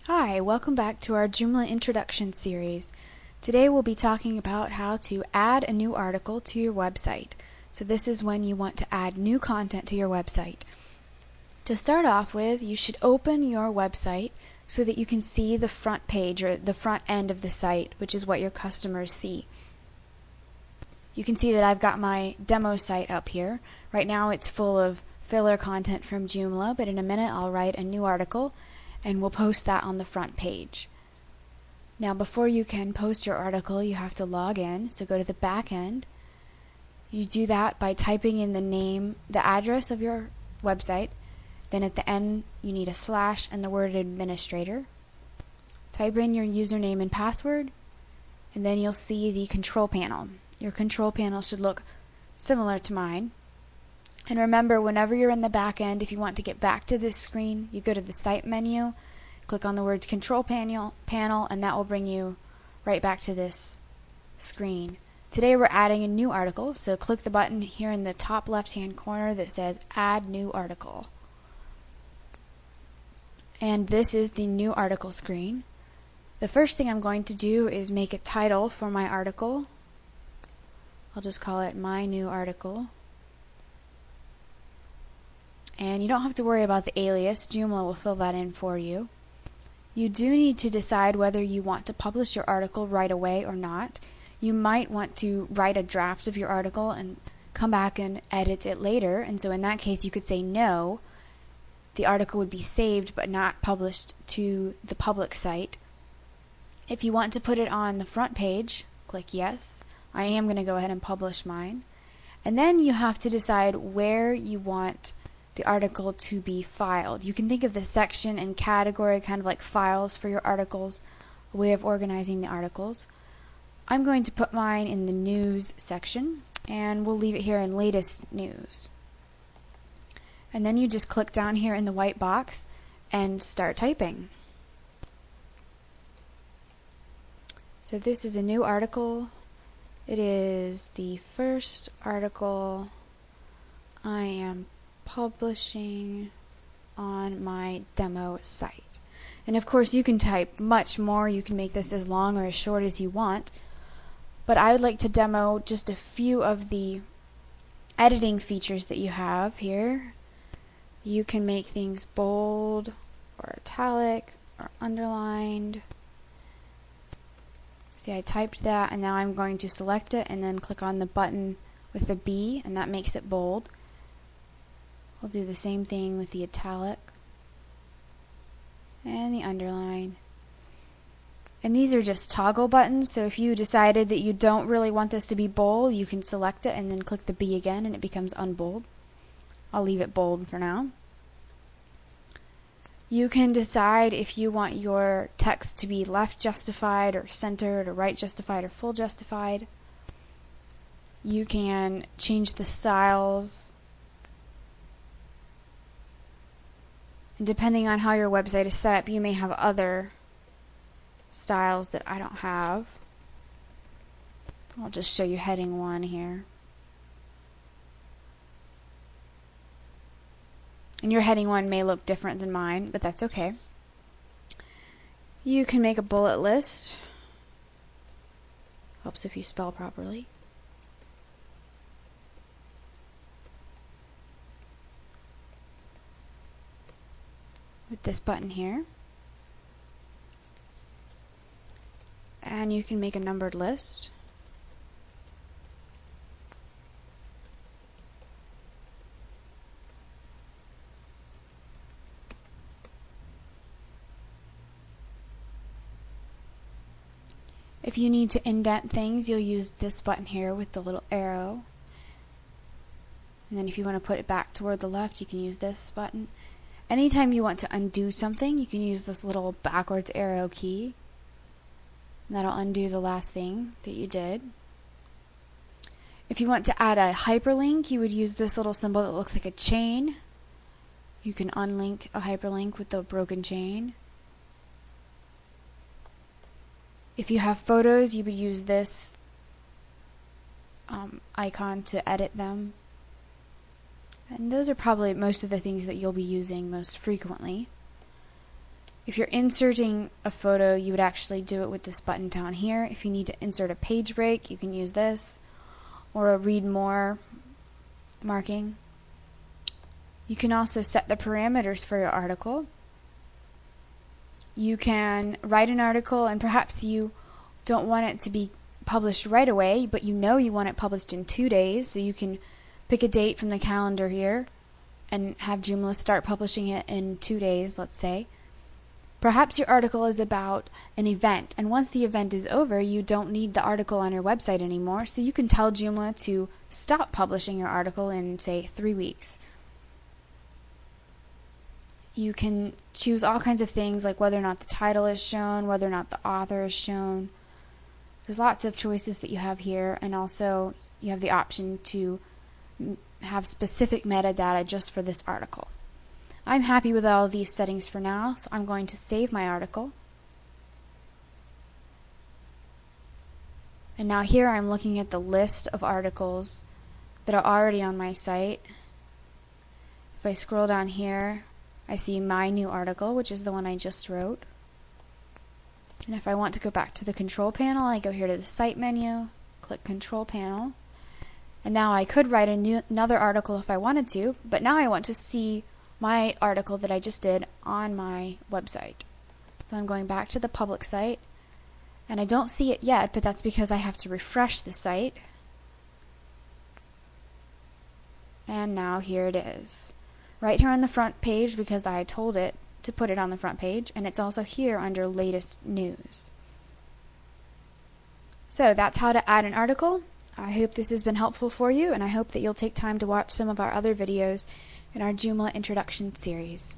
Hi, welcome back to our Joomla introduction series. Today we'll be talking about how to add a new article to your website. So this is when you want to add new content to your website. To start off with, you should open your website so that you can see the front page or the front end of the site, which is what your customers see. You can see that I've got my demo site up here. Right now it's full of filler content from Joomla, but in a minute I'll write a new article and we'll post that on the front page. Now before you can post your article, you have to log in, so go to the back end. You do that by typing in the address of your website, then at the end you need a slash and the word administrator. Type in your username and password, and then you'll see the control panel. Your control panel should look similar to mine. And remember, whenever you're in the back end, if you want to get back to this screen, you go to the Site menu, click on the words Control Panel, and that will bring you right back to this screen. Today we're adding a new article, so click the button here in the top left-hand corner that says Add New Article. And this is the new article screen. The first thing I'm going to do is make a title for my article. I'll just call it My New Article. And you don't have to worry about the alias. Joomla will fill that in for you. You do need to decide whether you want to publish your article right away or not. You might want to write a draft of your article and come back and edit it later, and so in that case you could say no. The article would be saved but not published to the public site. If you want to put it on the front page, click yes. I am going to go ahead and publish mine. And then you have to decide where you want the article to be filed. You can think of the section and category kind of like files for your articles, a way of organizing the articles. I'm going to put mine in the news section, and we'll leave it here in latest news. And then you just click down here in the white box and start typing. So this is a new article. It is the first article I am publishing on my demo site. And of course you can type much more. You can make this as long or as short as you want, but I would like to demo just a few of the editing features that you have here. You can make things bold or italic or underlined. See, I typed that and now I'm going to select it and then click on the button with the B, and that makes it bold. I'll do the same thing with the italic and the underline. And these are just toggle buttons, so if you decided that you don't really want this to be bold, you can select it and then click the B again and it becomes unbold. I'll leave it bold for now. You can decide if you want your text to be left justified or centered or right justified or full justified. You can change the styles. And depending on how your website is set up, you may have other styles that I don't have. I'll just show you heading 1 here. And your heading 1 may look different than mine, but that's okay. You can make a bullet list. Helps if you spell properly. With this button here. And you can make a numbered list. If you need to indent things, you'll use this button here with the little arrow. And then if you want to put it back toward the left, you can use this button. Anytime you want to undo something, you can use this little backwards arrow key. And that'll undo the last thing that you did. If you want to add a hyperlink, you would use this little symbol that looks like a chain. You can unlink a hyperlink with the broken chain. If you have photos, you would use this icon to edit them. And those are probably most of the things that you'll be using most frequently. If you're inserting a photo, you would actually do it with this button down here. If you need to insert a page break, you can use this, or a read more marking. You can also set the parameters for your article. You can write an article, and perhaps you don't want it to be published right away, but you know you want it published in 2 days, so you can pick a date from the calendar here and have Joomla start publishing it in 2 days, let's say. Perhaps your article is about an event, and once the event is over, you don't need the article on your website anymore, so you can tell Joomla to stop publishing your article in, say, 3 weeks. You can choose all kinds of things, like whether or not the title is shown, whether or not the author is shown. There's lots of choices that you have here, and also you have the option to have specific metadata just for this article. I'm happy with all of these settings for now, so I'm going to save my article. And now here I'm looking at the list of articles that are already on my site. If I scroll down here, I see my new article, which is the one I just wrote. And if I want to go back to the control panel, I go here to the Site menu, click Control Panel. And now I could write another article if I wanted to, but now I want to see my article that I just did on my website. So I'm going back to the public site, and I don't see it yet, but that's because I have to refresh the site. And now here it is. Right here on the front page, because I told it to put it on the front page, and it's also here under Latest News. So that's how to add an article. I hope this has been helpful for you, and I hope that you'll take time to watch some of our other videos in our Joomla introduction series.